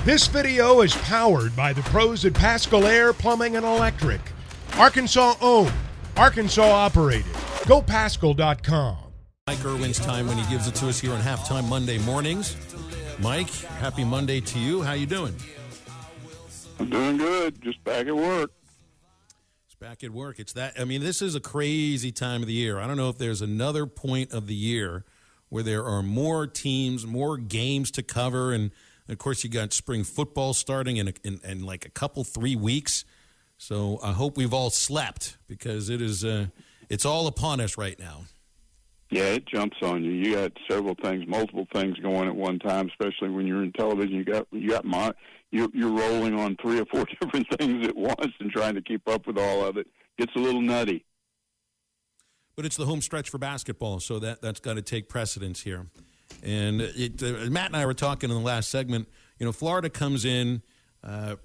This video is powered by the pros at Pascal Air Plumbing and Electric. Arkansas owned, Arkansas operated. GoPascal.com. Mike Irwin's time when he gives it to us here on Halftime Monday mornings. Mike, happy Monday to you. How you doing? I'm doing good. Just back at work. It's back at work. It's that. I mean, this is a crazy time of the year. I don't know if there's another point of the year where there are more teams, more games to cover, and of course you got spring football starting in like a couple 3 weeks. So I hope we've all slept because it's all upon us right now. Yeah, it jumps on you. You got several things, multiple things going at one time, especially when you're in television. You're rolling on 3 or 4 different things at once and trying to keep up with all of it. Gets a little nutty. But it's the home stretch for basketball, so that's got to take precedence here. And Matt and I were talking in the last segment. You know, Florida comes in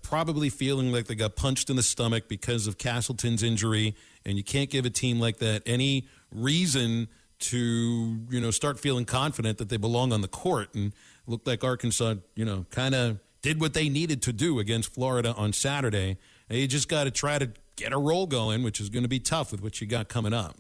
probably feeling like they got punched in the stomach because of Castleton's injury, and you can't give a team like that any reason to, start feeling confident that they belong on the court. And it looked like Arkansas, kind of did what they needed to do against Florida on Saturday. And you just got to try to get a roll going, which is going to be tough with what you got coming up.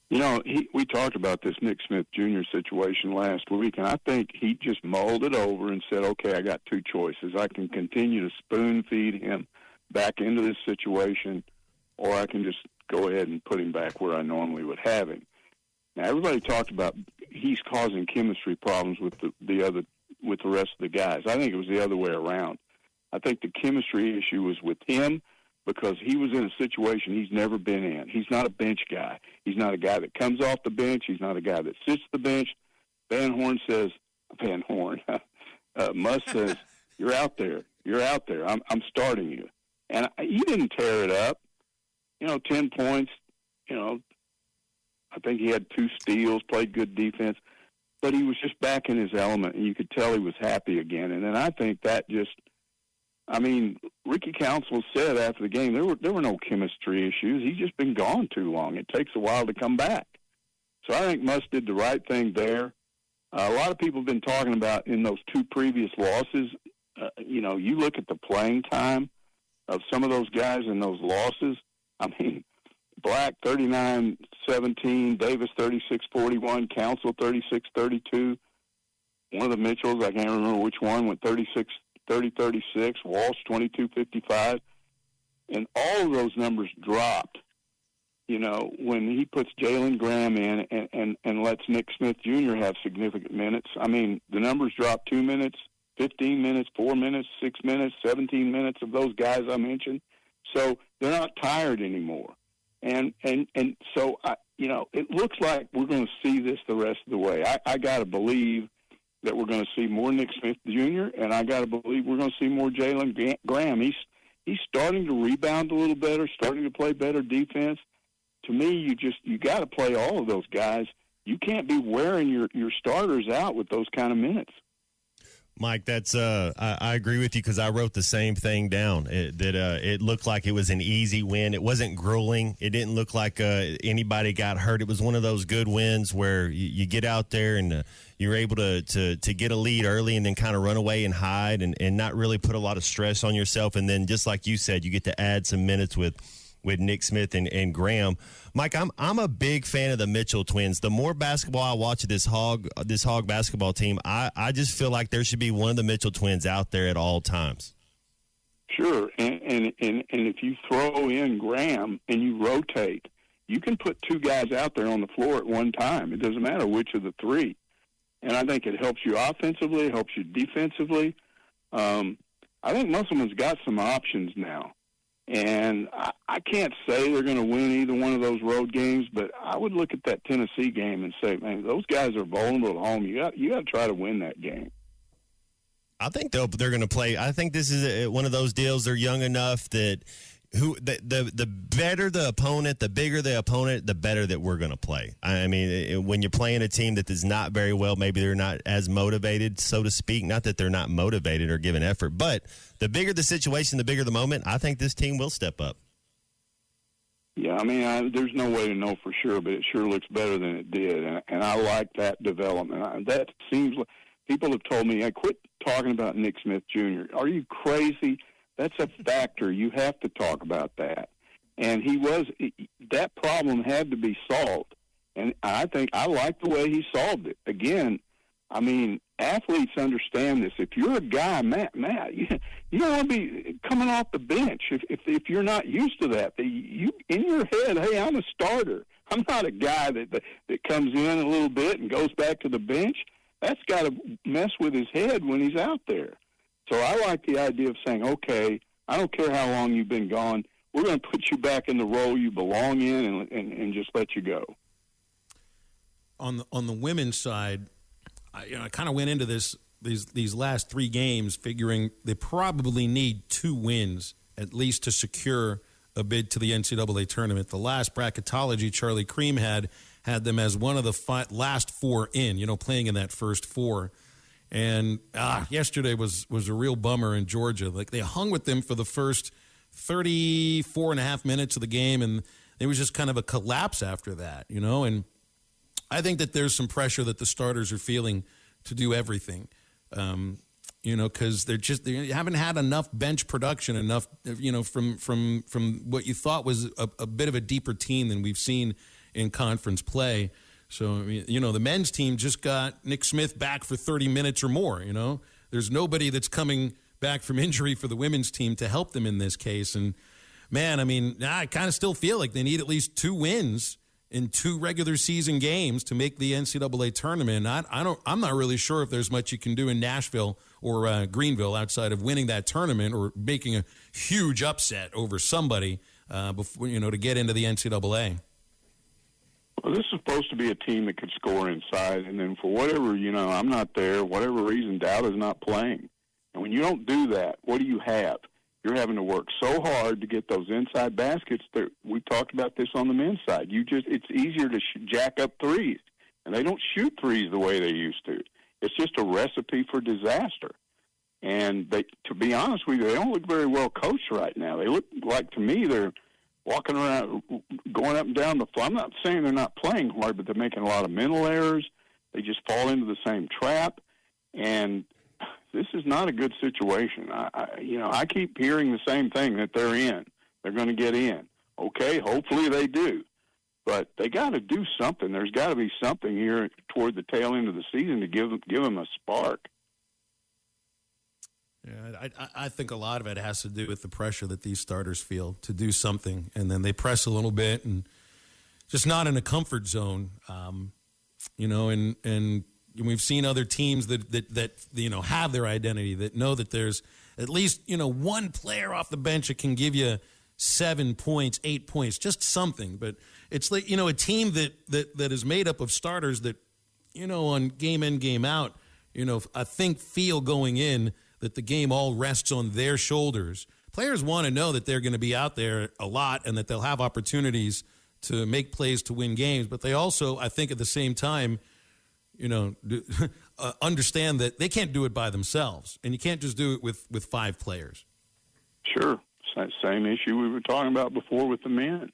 We talked about this Nick Smith Jr. situation last week, and I think he just mulled it over and said, okay, I got 2 choices. I can continue to spoon-feed him back into this situation, or I can just go ahead and put him back where I normally would have him. Now, everybody talked about he's causing chemistry problems with the rest of the guys. I think it was the other way around. I think the chemistry issue was with him because he was in a situation he's never been in. He's not a bench guy. He's not a guy that comes off the bench. He's not a guy that sits the bench. Muss says, you're out there. You're out there. I'm starting you. And he didn't tear it up. 10 points, I think he had 2 steals, played good defense, but he was just back in his element, and you could tell he was happy again. And then I think that Ricky Council said after the game there were no chemistry issues. He's just been gone too long. It takes a while to come back. So I think Muss did the right thing there. A lot of people have been talking about in those 2 previous losses, you look at the playing time of some of those guys in those losses. Black 39-17, Davis 36-41, Council 36-32. One of the Mitchells, I can't remember which one, went 30-36, Walsh 22-55. And all of those numbers dropped, when he puts Jalen Graham in and lets Nick Smith Jr. have significant minutes. The numbers dropped 2 minutes, 15 minutes, 4 minutes, 6 minutes, 17 minutes of those guys I mentioned. So they're not tired anymore. And so, it looks like we're going to see this the rest of the way. I got to believe that we're going to see more Nick Smith Jr., and I got to believe we're going to see more Jalen Graham. He's starting to rebound a little better, starting to play better defense. To me, you got to play all of those guys. You can't be wearing your starters out with those kind of minutes. Mike, that's I agree with you because I wrote the same thing down. It looked like it was an easy win. It wasn't grueling. It didn't look like anybody got hurt. It was one of those good wins where you get out there and you're able to get a lead early and then kind of run away and hide and not really put a lot of stress on yourself. And then just like you said, you get to add some minutes with Nick Smith and Graham. Mike, I'm a big fan of the Mitchell twins. The more basketball I watch of this Hog basketball team, I just feel like there should be one of the Mitchell twins out there at all times. Sure, and if you throw in Graham and you rotate, you can put 2 guys out there on the floor at one time. It doesn't matter which of the 3. And I think it helps you offensively, it helps you defensively. I think Musselman's got some options now. And I can't say they're going to win either one of those road games, but I would look at that Tennessee game and say, man, those guys are vulnerable at home. You got to try to win that game. I think they're going to play. I think this is one of those deals. They're young enough that the better the opponent, the bigger the opponent, the better that we're going to play. When you're playing a team that does not very well, maybe they're not as motivated, so to speak. Not that they're not motivated or giving effort, but the bigger the situation, the bigger the moment, I think this team will step up. Yeah, there's no way to know for sure, but it sure looks better than it did, and I like that development. That seems like People have told me, I quit talking about Nick Smith Jr. Are you crazy? That's a factor. You have to talk about that. And that problem had to be solved. And I think I like the way he solved it. Again, I mean, athletes understand this. If you're a guy, Matt, you don't want to be coming off the bench if you're not used to that. You in your head, hey, I'm a starter. I'm not a guy that comes in a little bit and goes back to the bench. That's got to mess with his head when he's out there. So I like the idea of saying, okay, I don't care how long you've been gone. We're going to put you back in the role you belong in and just let you go. On the women's side, I kind of went into these last 3 games figuring they probably need 2 wins at least to secure a bid to the NCAA tournament. The last bracketology Charlie Cream had them as one of the last 4 in, playing in that first 4. And yesterday was a real bummer in Georgia. Like, they hung with them for the first 34 and a half minutes of the game, and it was just kind of a collapse after that, and I think that there's some pressure that the starters are feeling to do everything, because they haven't had enough bench production, enough, from what you thought was a bit of a deeper team than we've seen in conference play. So, the men's team just got Nick Smith back for 30 minutes or more, There's nobody that's coming back from injury for the women's team to help them in this case. And, man, I kind of still feel like they need at least 2 wins in 2 regular season games to make the NCAA tournament. I'm not really sure if there's much you can do in Nashville or Greenville outside of winning that tournament or making a huge upset over somebody before to get into the NCAA. Well, this is supposed to be a team that could score inside, and then for whatever, I'm not there, whatever reason, Dowda's not playing. And when you don't do that, what do you have? You're having to work so hard to get those inside baskets. We talked about this on the men's side. It's easier to jack up threes, and they don't shoot threes the way they used to. It's just a recipe for disaster. And to be honest with you, they don't look very well coached right now. They look like, to me, they're walking around, going up and down the floor. I'm not saying they're not playing hard, but they're making a lot of mental errors. They just fall into the same trap, and this is not a good situation. I keep hearing the same thing, that they're in. They're going to get in. Okay, hopefully they do. But they got to do something. There's got to be something here toward the tail end of the season to give them a spark. Yeah, I think a lot of it has to do with the pressure that these starters feel to do something, and then they press a little bit and just not in a comfort zone, and we've seen other teams that have their identity, that know that there's at least, one player off the bench that can give you 7 points, 8 points, just something. But it's like, a team that is made up of starters that, on game in, game out, I think feel going in that the game all rests on their shoulders. Players want to know that they're going to be out there a lot and that they'll have opportunities to make plays to win games. But they also, I think at the same time, understand that they can't do it by themselves, and you can't just do it with 5 players. Sure. Same issue we were talking about before with the men.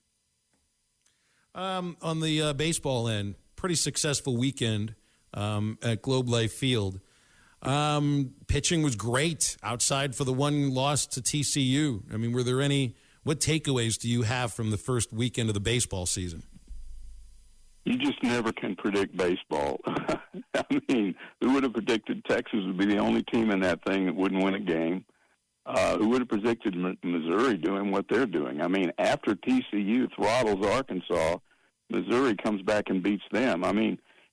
On the baseball end, pretty successful weekend at Globe Life Field. Pitching was great outside for the one loss to TCU. What takeaways do you have from the first weekend of the baseball season? You just never can predict baseball. Who would have predicted Texas would be the only team in that thing that wouldn't win a game? Who would have predicted Missouri doing what they're doing? After TCU throttles Arkansas, Missouri comes back and beats them.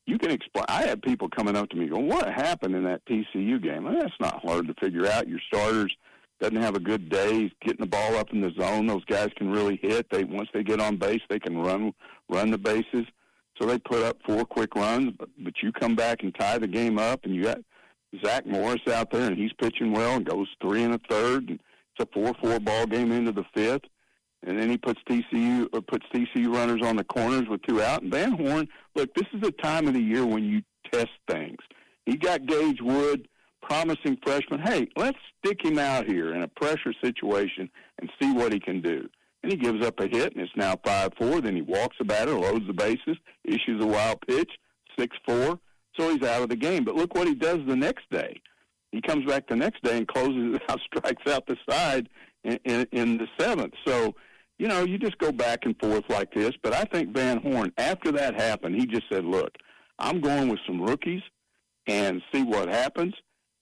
You can explain. I had people coming up to me going, what happened in that TCU game? That's not hard to figure out. Your starters doesn't have a good day. He's getting the ball up in the zone. Those guys can really hit. Once they get on base, they can run the bases. So they put up 4 quick runs, but you come back and tie the game up, and you got Zach Morris out there, and he's pitching well and goes 3 1/3, and it's a 4-4 ball game into the 5th. And then he puts TCU runners on the corners with 2 out. And Van Horn, look, this is the time of the year when you test things. He got Gage Wood, promising freshman. Hey, let's stick him out here in a pressure situation and see what he can do. And he gives up a hit, and it's now 5-4. Then he walks the batter, loads the bases, issues a wild pitch, 6-4. so he's out of the game. But look what he does the next day. He comes back the next day and closes it out, strikes out the side in the seventh. So, you just go back and forth like this. But I think Van Horn, after that happened, he just said, look, I'm going with some rookies and see what happens.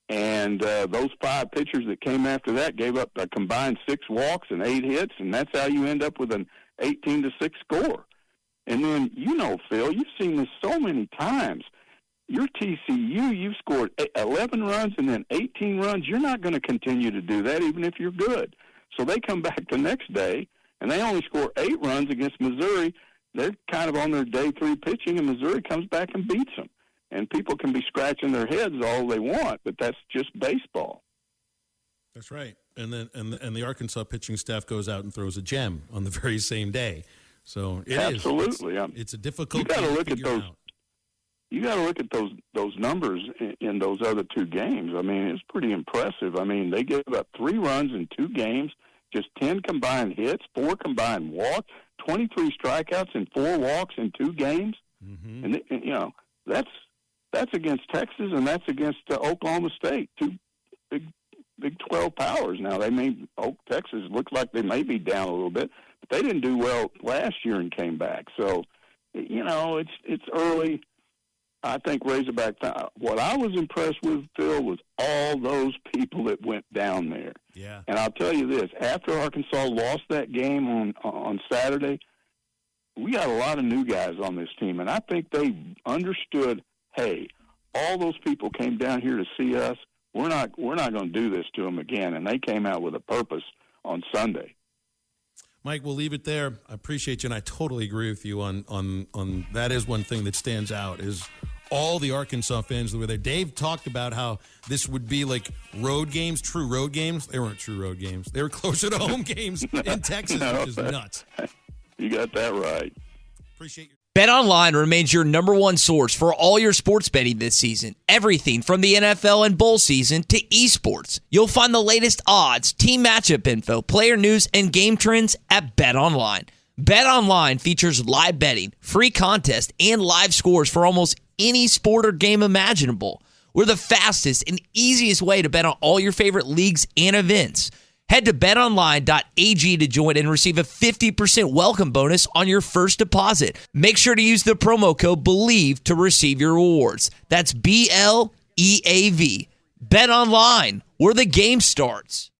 And those 5 pitchers that came after that gave up a combined 6 walks and 8 hits, and that's how you end up with an 18-6 score. And then, Phil, you've seen this so many times. Your TCU, you've scored 11 runs and then 18 runs. You're not going to continue to do that even if you're good. So they come back the next day, and they only score 8 runs against Missouri. They're kind of on their day 3 pitching, and Missouri comes back and beats them. And people can be scratching their heads all they want, but that's just baseball. That's right. And then and the Arkansas pitching staff goes out and throws a gem on the very same day. So absolutely, it's a difficult. You got to look at those. You got to look at those numbers in those other 2 games. I mean, it's pretty impressive. I mean, they gave up 3 runs in 2 games, just 10 combined hits, 4 combined walks, 23 strikeouts, and 4 walks in 2 games. Mm-hmm. And that's against Texas, and that's against Oklahoma State, 2 Big 12 powers. Now Texas looks like they may be down a little bit, but they didn't do well last year and came back. So, it's early. I think Razorback. What I was impressed with, Phil, was all those people that went down there. Yeah. And I'll tell you this: after Arkansas lost that game on Saturday, we got a lot of new guys on this team, and I think they understood. Hey, all those people came down here to see us. We're not going to do this to them again, and they came out with a purpose on Sunday. Mike, we'll leave it there. I appreciate you, and I totally agree with you on that. Is one thing that stands out is all the Arkansas fans that were there. Dave talked about how this would be like road games, true road games. They weren't true road games. They were closer to home games in Texas, which is nuts. You got that right. Appreciate you. BetOnline remains your number one source for all your sports betting this season. Everything from the NFL and bowl season to esports. You'll find the latest odds, team matchup info, player news, and game trends at BetOnline. BetOnline features live betting, free contests, and live scores for almost any sport or game imaginable. We're the fastest and easiest way to bet on all your favorite leagues and events. Head to betonline.ag to join and receive a 50% welcome bonus on your first deposit. Make sure to use the promo code BELIEVE to receive your rewards. That's BLEAV. Bet Online, where the game starts.